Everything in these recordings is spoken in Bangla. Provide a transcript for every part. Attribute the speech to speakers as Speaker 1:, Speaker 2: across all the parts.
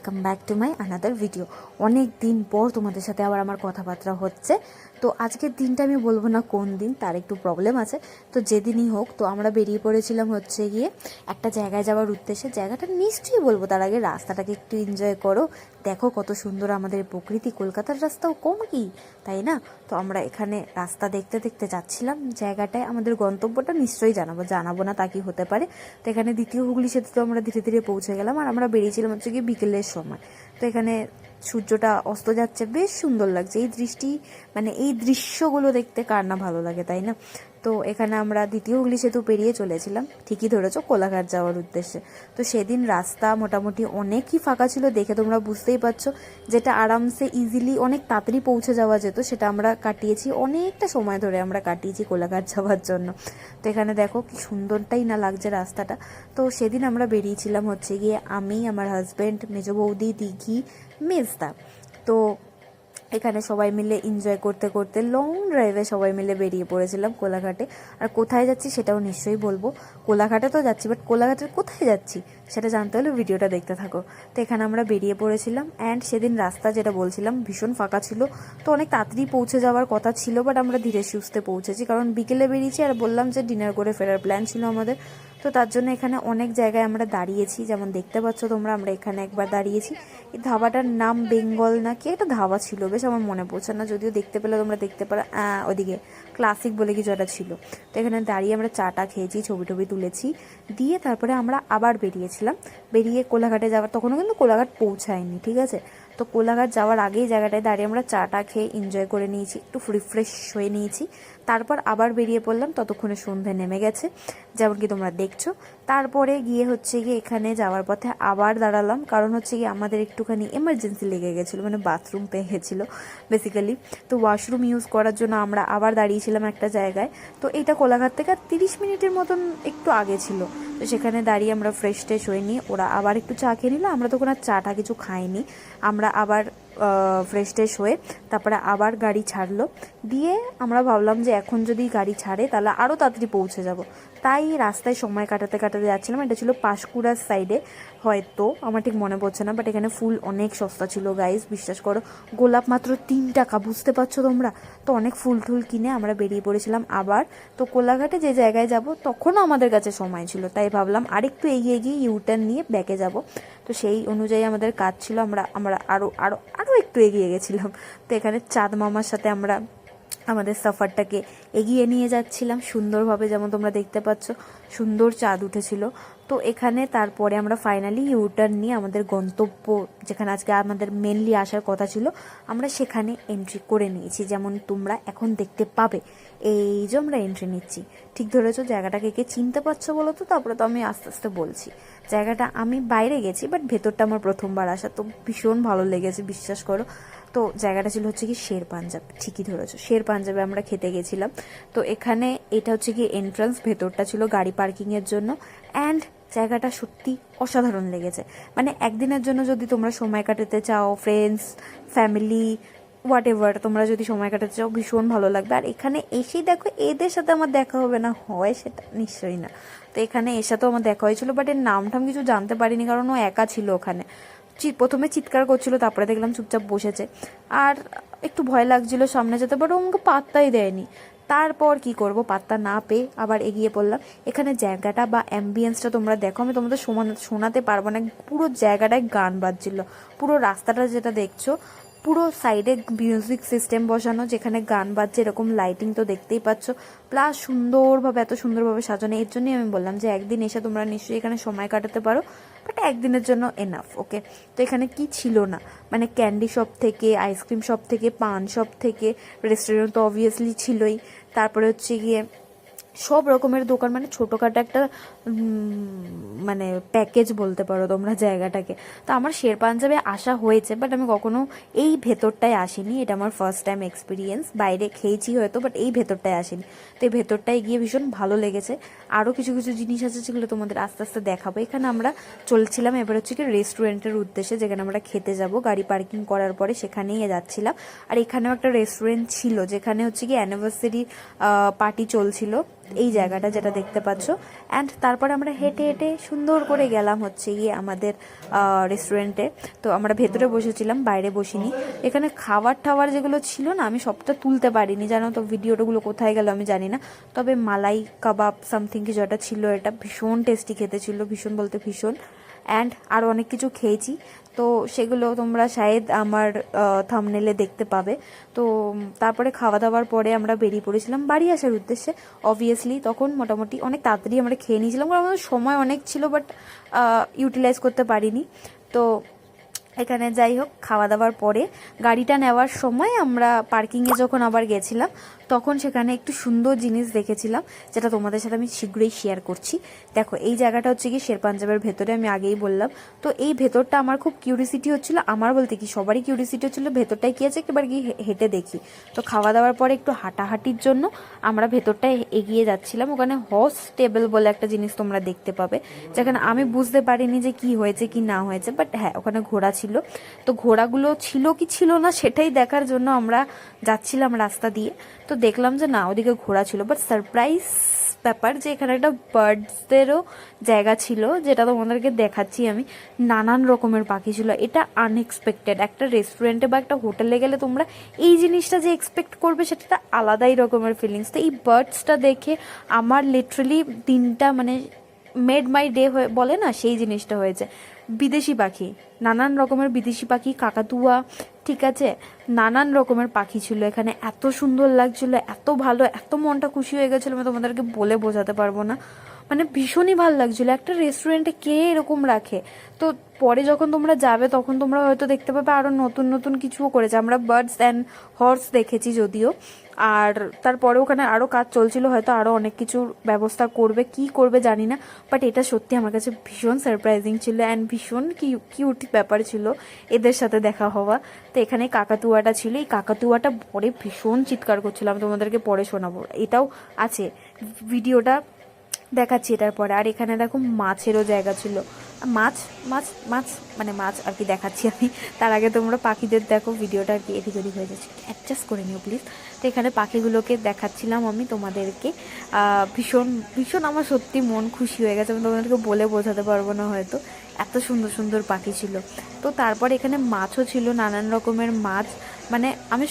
Speaker 1: Welcome back to my another video. অনেক দিন পর তোমাদের সাথে আবার আমার কথাবার্তা হচ্ছে। তো আজকের দিনটা আমি বলবো না কোন দিন, তার একটু প্রবলেম আছে। তো যেদিনই হোক, তো আমরা বেরিয়ে পড়েছিলাম হচ্ছে গিয়ে একটা জায়গায় যাওয়ার উদ্দেশ্যে। জায়গাটা নিশ্চয়ই বলবো, তার আগে রাস্তাটাকে একটু এনজয় করো। দেখো কত সুন্দর আমাদের প্রকৃতি, কলকাতার রাস্তাও কম কি, তাই না? তো আমরা এখানে রাস্তা দেখতে দেখতে যাচ্ছিলাম জায়গাটায়। আমাদের গন্তব্যটা নিশ্চয়ই জানাবো না তা কি হতে পারে। তো এখানে দ্বিতীয় হুগলি সেতু তো আমরা ধীরে ধীরে পৌঁছে গেলাম, আর আমরা বেরিয়েছিলাম হচ্ছে গিয়ে বিকেলের সময়। তো এখানে সূর্যটা অস্ত যাচ্ছে, বেশ সুন্দর লাগছে। এই দৃশ্যগুলো দেখতে কার না ভালো লাগে, তাই না? তো এখানে আমরা দ্বিতীয় হুগলি সেতু পেরিয়ে চলেছিলাম, ঠিকই ধরেছো, কোলাঘাট যাওয়ার উদ্দেশ্যে। তো সেদিন রাস্তা মোটামুটি অনেকই ফাঁকা ছিল, দেখে তোমরা বুঝতেই পারছো। যেটা আরামসে ইজিলি অনেক তাড়াতাড়ি পৌঁছে যাওয়া যেত, সেটা আমরা কাটিয়েছি, অনেকটা সময় ধরে আমরা কাটিয়েছি কোলাঘাট যাওয়ার জন্য। তো এখানে দেখো কি সুন্দরটাই না লাগছে রাস্তাটা। তো সেদিন আমরা বেরিয়েছিলাম হচ্ছে গিয়ে আমি, আমার হাজব্যান্ড, মেজো বৌদি, দিঘি, মেজদা। তো এখানে সবাই মিলে এনজয় করতে করতে লং ড্রাইভে সবাই মিলে বেরিয়ে পড়েছিলাম কোলাঘাটে। আর কোথায় যাচ্ছি সেটাও নিশ্চয়ই বলবো। কোলাঘাটে তো যাচ্ছি, বাট কোলাঘাটের কোথায় যাচ্ছি সেটা জানতে হলে ভিডিওটা দেখতে থাকো। তো এখানে আমরা বেরিয়ে পড়েছিলাম, অ্যান্ড সেদিন রাস্তা যেটা বলছিলাম ভীষণ ফাঁকা ছিল। তো অনেক তাড়াতাড়ি পৌঁছে যাওয়ার কথা ছিল, বাট আমরা ধীরে সুস্থে পৌঁছেছি, কারণ বিকেলে বেরিয়েছি। আর বললাম যে ডিনার করে ফেরার প্ল্যান ছিল আমাদের। তো তার জন্য এখানে অনেক জায়গায় আমরা দাঁড়িয়েছি, যেমন দেখতে পাচ্ছ তোমরা। আমরা এখানে একবার দাঁড়িয়েছি, এই ধাবাটার নাম বেঙ্গল না কি একটা ধাবা ছিল, বেশ আমার মনে পড়ছে না, যদিও দেখতে পেলে তোমরা দেখতে পারো। ওদিকে ক্লাসিক বলে কিছু একটা ছিল। তো এখানে দাঁড়িয়ে আমরা চাটা খেয়েছি, ছবি টবি তুলেছি, দিয়ে তারপরে আমরা আবার বেরিয়েছিলাম। বেরিয়ে কোলাঘাটে যাওয়ার, তখনও কিন্তু কোলাঘাট পৌঁছায়নি, ঠিক আছে? তো কোলাঘাট যাওয়ার আগেই জায়গাটায় দাঁড়িয়ে আমরা চাটা খেয়ে এনজয় করে নিয়েছি, একটু রিফ্রেশ হয়ে নিয়েছি। তারপর আবার বেরিয়ে পড়লাম, ততক্ষণে সন্ধে নেমে গেছে, যেমন কি তোমরা দেখছো। তারপরে গিয়ে হচ্ছে গিয়ে এখানে যাওয়ার পথে আবার দাঁড়ালাম, কারণ হচ্ছে গিয়ে আমাদের একটুখানি এমার্জেন্সি লেগে গেছিলো, মানে বাথরুম পেয়ে গেছিলো বেসিক্যালি। তো ওয়াশরুম ইউজ করার জন্য আমরা আবার দাঁড়িয়েছিলাম একটা জায়গায়। তো এটা কোলাঘাট থেকে 30 মিনিটের মতন একটু আগে ছিল। তো সেখানে দাঁড়িয়ে আমরা ফ্রেশ ট্রেশ হয়ে নিই, ওরা আবার একটু চা খেয়ে নিল, আমরা তখন আর চাটা কিছু খাইনি। আমরা আবার ফ্রেশ ট্রেশ হয়ে তারপরে আবার গাড়ি ছাড়লো। দিয়ে আমরা ভাবলাম যে এখন যদি গাড়ি ছাড়ে তাহলে আরও তাড়াতাড়ি পৌঁছে যাব। তাই রাস্তায় সময় কাটাতে কাটাতে যাচ্ছিলাম। এটা ছিল পাঁশকুড়ার সাইডে, হয়তো আমার ঠিক মনে পড়ছে না, বাট এখানে ফুল অনেক সস্তা ছিল গাইস, বিশ্বাস করো। গোলাপ মাত্র 3 টাকা, বুঝতে পারছো তোমরা? তো অনেক ফুল টুল কিনে আমরা বেরিয়ে পড়েছিলাম আবার। তো কোলাঘাটে যে জায়গায় যাব তখনও আমাদের কাছে সময় ছিল, তাই ভাবলাম আরেকটু এগিয়ে গিয়ে ইউটার্ন নিয়ে ব্যাকে যাব। তো সেই অনুযায়ী আমাদের কাজ ছিল, আমরা আমরা আরও আরও আরও একটু এগিয়ে গেছিলাম। তো এখানে চাঁদ মামার সাথে আমরা আমাদের সফরটাকে এগিয়ে নিয়ে যাচ্ছিলাম সুন্দরভাবে, যেমন তোমরা দেখতে পাচ্ছ সুন্দর চাঁদ উঠেছিল। তো এখানে তারপরে আমরা ফাইনালি ইউটার্ন নিয়ে আমাদের গন্তব্য, যেখানে আজকে আমাদের মেনলি আসার কথা ছিল, আমরা সেখানে এন্ট্রি করে নিয়েছি, যেমন তোমরা এখন দেখতে পাবে। এই যে আমরা এন্ট্রি নিচ্ছি, ঠিক ধরেছো। জায়গাটাকে কে চিনতে পারছো বলো তো? তারপরে তো আমি আস্তে আস্তে বলছি। জায়গাটা, আমি বাইরে গেছি বাট ভেতরটা আমার প্রথমবার আসা, তো ভীষণ ভালো লেগেছে, বিশ্বাস করো। তো জায়গাটা ছিল হচ্ছে কি শের পাঞ্জাব, ঠিকই ধরেছো, শের পাঞ্জাবে আমরা খেতে গেছিলাম। তো এখানে এটা হচ্ছে কি এন্ট্রান্স, ভেতরটা ছিল গাড়ি পার্কিংয়ের জন্য। অ্যান্ড জায়গাটা সত্যি অসাধারণ লেগেছে। মানে একদিনের জন্য যদি তোমরা সময় কাটাতে চাও, ফ্রেন্ডস, ফ্যামিলি, হোয়াট এভার, তোমরা যদি সময় কাটাতে চাও, ভীষণ ভালো লাগবে। আর এখানে এসেই দেখো, এদের সাথে আমার দেখা হবে না হয় সেটা নিশ্চয়ই না। তো এখানে এর সাথেও আমার দেখা হয়েছিল, বাট এর নামটাম কিছু জানতে পারিনি, কারণ ও একা ছিল ওখানে। প্রথমে চিৎকার করছিল, তারপরে দেখলাম চুপচাপ বসেছে। আর একটু ভয় লাগছিল সামনে যেতে, বাট ও আমাকে পাত্তাই দেয়নি। তারপর কি করব, পাত্তা না পেয়ে আবার এগিয়ে পড়লাম। এখানে জায়গাটা বা অ্যাম্বিয়েন্সটা তোমরা দেখো, আমি তোমাদের শোনাতে পারবো না। পুরো জায়গাটায় গান বাজছিল, পুরো রাস্তাটা যেটা দেখছো, পুরো সাইডে মিউজিক সিস্টেম বসানো, যেখানে গান বাজছে, এরকম লাইটিং তো দেখতেই পাচ্ছ। প্লাস সুন্দরভাবে, এত সুন্দরভাবে সাজানো। এর জন্যই আমি বললাম যে একদিন এসে তোমরা নিশ্চয়ই এখানে সময় কাটাতে পারো, বাট একদিনের জন্য এনাফ, ওকে? তো এখানে কি ছিল না, মানে ক্যান্ডি শপ থেকে, আইসক্রিম শপ থেকে, পান শপ থেকে, রেস্টুরেন্ট তো অবভিয়াসলি ছিলই। তারপরে হচ্ছে গিয়ে সব রকমের দোকান, মানে ছোটোখাটো একটা মানে প্যাকেজ বলতে পারো তোমরা জায়গাটাকে। তো আমার শের পাঞ্জাবে আসা হয়েছে, বাট আমি কখনো এই ভেতরটায় আসিনি, এটা আমার ফার্স্ট টাইম এক্সপিরিয়েন্স। বাইরে খেয়েছি হয়তো, বাট এই ভেতরটায় আসিনি। তো এই ভেতরটায় গিয়ে ভীষণ ভালো লেগেছে। আরও কিছু কিছু জিনিস আছে যেগুলো তোমাদের আস্তে আস্তে দেখাবো। এখানে আমরা চলছিলাম এবার হচ্ছে কি রেস্টুরেন্টের উদ্দেশ্যে, যেখানে আমরা খেতে যাব। গাড়ি পার্কিং করার পরে সেখানেই যাচ্ছিলাম। আর এখানেও একটা রেস্টুরেন্ট ছিল, যেখানে হচ্ছে কি অ্যানিভার্সারি পার্টি চলছিল, এই জায়গাটা যেটা দেখতে পাচ্ছ। অ্যান্ড তারপরে আমরা হেঁটে হেঁটে সুন্দর করে গেলাম হচ্ছে গিয়ে আমাদের রেস্টুরেন্টে। তো আমরা ভেতরে বসেছিলাম, বাইরে বসিনি। এখানে খাবার টাবার যেগুলো ছিল না, আমি সবটা তুলতে পারিনি, জানো তো ভিডিওগুলো কোথায় গেল আমি জানি না। তবে মালাই কাবাব সামথিং কিছু একটা ছিল, এটা ভীষণ টেস্টি খেতে ছিল, ভীষণ বলতে ভীষণ। অ্যান্ড আরও অনেক কিছু খেয়েছি, তো সেগুলো তোমরা শায়দ আমার থাম্বনেলে দেখতে পাবে। তো তারপরে খাওয়া দাওয়ার পরে আমরা বেরিয়ে পড়েছিলাম বাড়ি আসার উদ্দেশ্যে। অবভিয়াসলি তখন মোটামুটি অনেক তাড়াতাড়ি আমরা খেয়ে নিয়েছিলাম, কারণ আমাদের সময় অনেক ছিল, বাট ইউটিলাইজ করতে পারিনি। তো এখানে যাই হোক, খাওয়া দাওয়ার পরে গাড়িটা নেওয়ার সময় আমরা পার্কিংয়ে যখন আবার গেছিলাম, তখন সেখানে একটু সুন্দর জিনিস দেখেছিলাম, যেটা তোমাদের সাথে আমি শীঘ্রই শেয়ার করছি। দেখো, এই জায়গাটা হচ্ছে কি শের পাঞ্জাবের ভেতরে, আমি আগেই বললাম। তো এই ভেতরটা আমার খুব কিউরিসিটি হচ্ছিল, আমার বলতে কি সবারই কিউরিসিটি হচ্ছিল ভেতরটায় কি আছে, একবার কি হেঁটে দেখি। তো খাওয়া দাওয়ার পরে একটু হাঁটাহাঁটির জন্য আমরা ভেতরটায় এগিয়ে যাচ্ছিলাম। ওখানে হর্স টেবল বলে একটা জিনিস তোমরা দেখতে পাবে, যেখানে আমি বুঝতে পারিনি যে কি হয়েছে কি না হয়েছে, বাট হ্যাঁ ওখানে ঘোড়া ছিল। তো ঘোড়াগুলো ছিল কি ছিল না সেটাই দেখার জন্য আমরা যাচ্ছিলাম রাস্তা দিয়ে। তো দেখলাম যে না, ওদিকে ঘোড়া ছিল। বাট সারপ্রাইজ ব্যাপার যে এখানে একটা বার্ডসদেরও জায়গা ছিল, যেটা তোমাদেরকে দেখাচ্ছি আমি। নানান রকমের পাখি ছিল, এটা আনএক্সপেক্টেড। একটা রেস্টুরেন্টে বা একটা হোটেলে গেলে তোমরা এই জিনিসটা যে এক্সপেক্ট করবে, সেটা আলাদাই রকমের ফিলিংস। তো এই বার্ডসটা দেখে আমার লিটারালি দিনটা মানে মেড মাই ডে হয়ে বলে না, সেই জিনিসটা হয়েছে। বিদেশি পাখি, নানান রকমের বিদেশি পাখি, কাকাতুয়া, ঠিক আছে, নানান রকমের পাখি ছিল এখানে। এত সুন্দর লাগছিল, এত ভালো, এত মনটা খুশি হয়ে গেছিলো, আমি তোমাদেরকে বলে বোঝাতে পারবো না। মানে ভীষণই ভালো লাগছিল। একটা রেস্টুরেন্টে কে এরকম রাখে? তো পরে যখন তোমরা যাবে তখন তোমরা হয়তো দেখতে পাবে আরও নতুন নতুন কিছুও করেছে। আমরা বার্ডস অ্যান্ড হর্স দেখেছি যদিও, আর তারপরে ওখানে আরও কাজ চলছিল, হয়তো আরও অনেক কিছুর ব্যবস্থা করবে, কি করবে জানি না। বাট এটা সত্যি আমার কাছে ভীষণ সারপ্রাইজিং ছিল অ্যান্ড ভীষণ কিউট ব্যাপার ছিল এদের সাথে দেখা হওয়া। তো এখানে কাকাতুয়াটা ছিল, এই কাকাতুয়াটা পরে ভীষণ চিৎকার করছিল, আমি তোমাদেরকে পরে শোনাবো, এটাও আছে ভিডিওটা দেখাচ্ছি এটার পরে। আর এখানে দেখো মাছেরও জায়গা ছিল, মাছ মাছ মাছ মানে মাছ আর কি দেখাচ্ছি আমি। তার আগে তোমরা পাখিদের দেখো, ভিডিওটা আর কি এদিক ওদিক হয়ে যাচ্ছে, অ্যাডজাস্ট করে নিও প্লিজ। তো এখানে পাখিগুলোকে দেখাচ্ছিলাম আমি তোমাদেরকে। ভীষণ ভীষণ আমার সত্যি মন খুশি হয়ে গেছে, আমি তোমাদেরকে বলে বোঝাতে পারবো না হয়তো, এত সুন্দর সুন্দর পাখি ছিল। তো তারপর এখানে মাছও ছিল, নানান রকমের মাছ। মানে আমি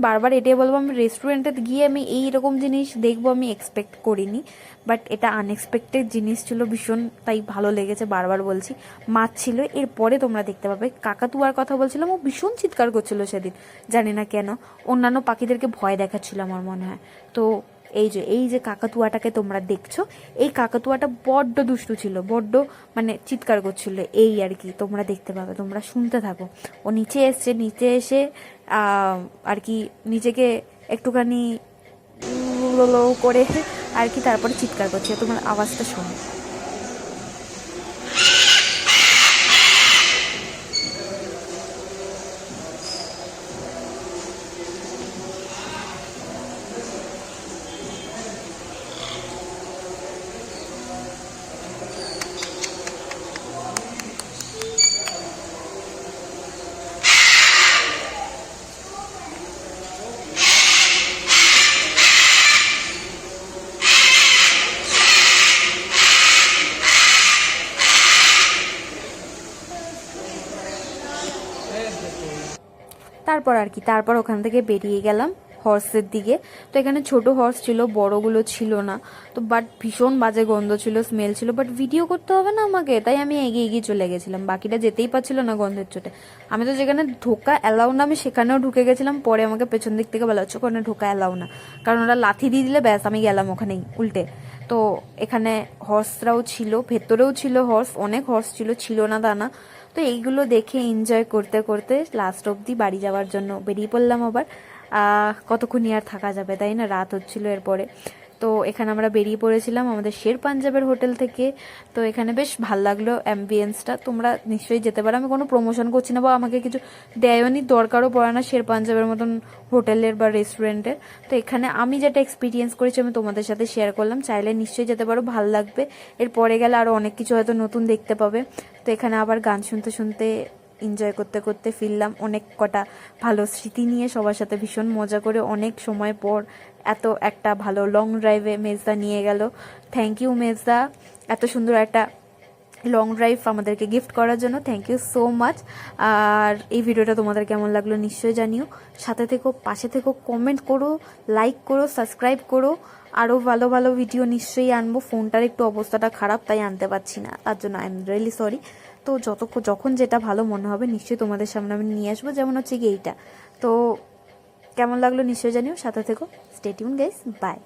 Speaker 1: বারবার এটাই বলবো, আমি রেস্টুরেন্টে গিয়ে আমি এইরকম জিনিস দেখবো আমি এক্সপেক্ট করিনি, বাট এটা আনএক্সপেক্টেড জিনিস ছিল ভীষণ, তাই ভালো লেগেছে, বারবার বলছি। মাছ ছিল। এরপরে তোমরা দেখতে পাবে কাকাতুয়ার কথা বলছিলাম, ও ভীষণ চিৎকার করছিল সেদিন, জানি না কেন, অন্যান্য পাখিদেরকে ভয় দেখাচ্ছিল আমার মনে হয়। তো এই যে কাকাতুয়াটাকে তোমরা দেখছো, এই কাকাতুয়াটা বড্ড দুষ্টু ছিল, বড্ড মানে চিৎকার করছিল, এই আর কি তোমরা দেখতে পাবে, তোমরা শুনতে থাকো। ও নিচে এসছে, নিচে এসে আর কি নিজেকে একটুখানি করে আর কি তারপরে চিৎকার করছে, তোমার আওয়াজটা শোনো। তারপর ওখান থেকে বেরিয়ে গেলাম হর্সের দিকে। তো এখানে ছোট হর্স ছিল, বড়গুলো ছিল না। তো বাট ভীষণ বাজে গন্ধ ছিল, স্মেল ছিল, বাট ভিডিও করতে হবে না আমাকে, তাই আমি এগিয়ে এগিয়ে চলে গেছিলাম। বাকিটা যেতেই পারছিল না গন্ধের চোটে। আমি তো যেখানে ঢোকা অ্যালাউ না, আমি সেখানেও ঢুকে গেছিলাম। পরে আমাকে পেছন দিক থেকে বলা হচ্ছে ওখানে ঢোকা অ্যালাউ না, কারণ ওরা লাথি দিয়ে দিলে ব্যাস আমি গেলাম ওখানেই উল্টে। তো এখানে হর্সরাও ছিল, ভেতরেও ছিল হর্স, অনেক হর্স ছিল না তা না। তো এইগুলো দেখে এনজয় করতে করতে লাস্ট অবধি বাড়ি যাওয়ার জন্য বেরিয়ে পড়লাম আবার। কতক্ষণই আর থাকা যাবে, তাই না, রাত হচ্ছিল এরপরে। তো এখানে আমরা বেরিয়ে পড়েছিলাম আমাদের শের পাঞ্জাবের হোটেল থেকে। তো এখানে বেশ ভাল লাগলো অ্যাম্বিয়েন্সটা, তোমরা নিশ্চয়ই যেতে পারো। আমি কোনো প্রমোশন করছি না বা আমাকে কিছু দেয়নি, দরকারও পড়ে না শের পাঞ্জাবের মতন হোটেলের বা রেস্টুরেন্টের। তো এখানে আমি যেটা এক্সপিরিয়েন্স করেছি আমি তোমাদের সাথে শেয়ার করলাম, চাইলে নিশ্চয়ই যেতে পারো, ভাল লাগবে। এরপরে গেলে আরও অনেক কিছু হয়তো নতুন দেখতে পাবে। তো এখানে আবার গান শুনতে শুনতে এনজয় করতে করতে ফিরলাম, অনেক কটা ভালো স্মৃতি নিয়ে সবার সাথে ভীষণ মজা করে অনেক সময় পর এত একটা ভালো লং ড্রাইভে মেজদা নিয়ে গেল। থ্যাংক ইউ মেজদা, এত সুন্দর একটা লং ড্রাইভ আমাদেরকে গিফট করার জন্য। Thank you so much. আর এই ভিডিওটা তোমাদের কেমন লাগলো নিশ্চয়ই জানিও, সাথে থেকো, পাশে থেকো, কমেন্ট করো, লাইক করো, সাবস্ক্রাইব করো। আরও ভালো ভালো ভিডিও নিশ্চয়ই আনবো। ফোনটার একটু অবস্থাটা খারাপ, তাই আনতে পারছি না, তার জন্য আই এম রিয়েলি সরি। তো যখন যেটা ভালো মনে হবে নিশ্চয়ই তোমাদের সামনে আমি নিয়ে আসবো, যেমন হচ্ছে কি এইটা। তো কেমন লাগলো নিশ্চয়ই জানিও, সাথে থেকো, স্টে টিউন গাইস, বাই।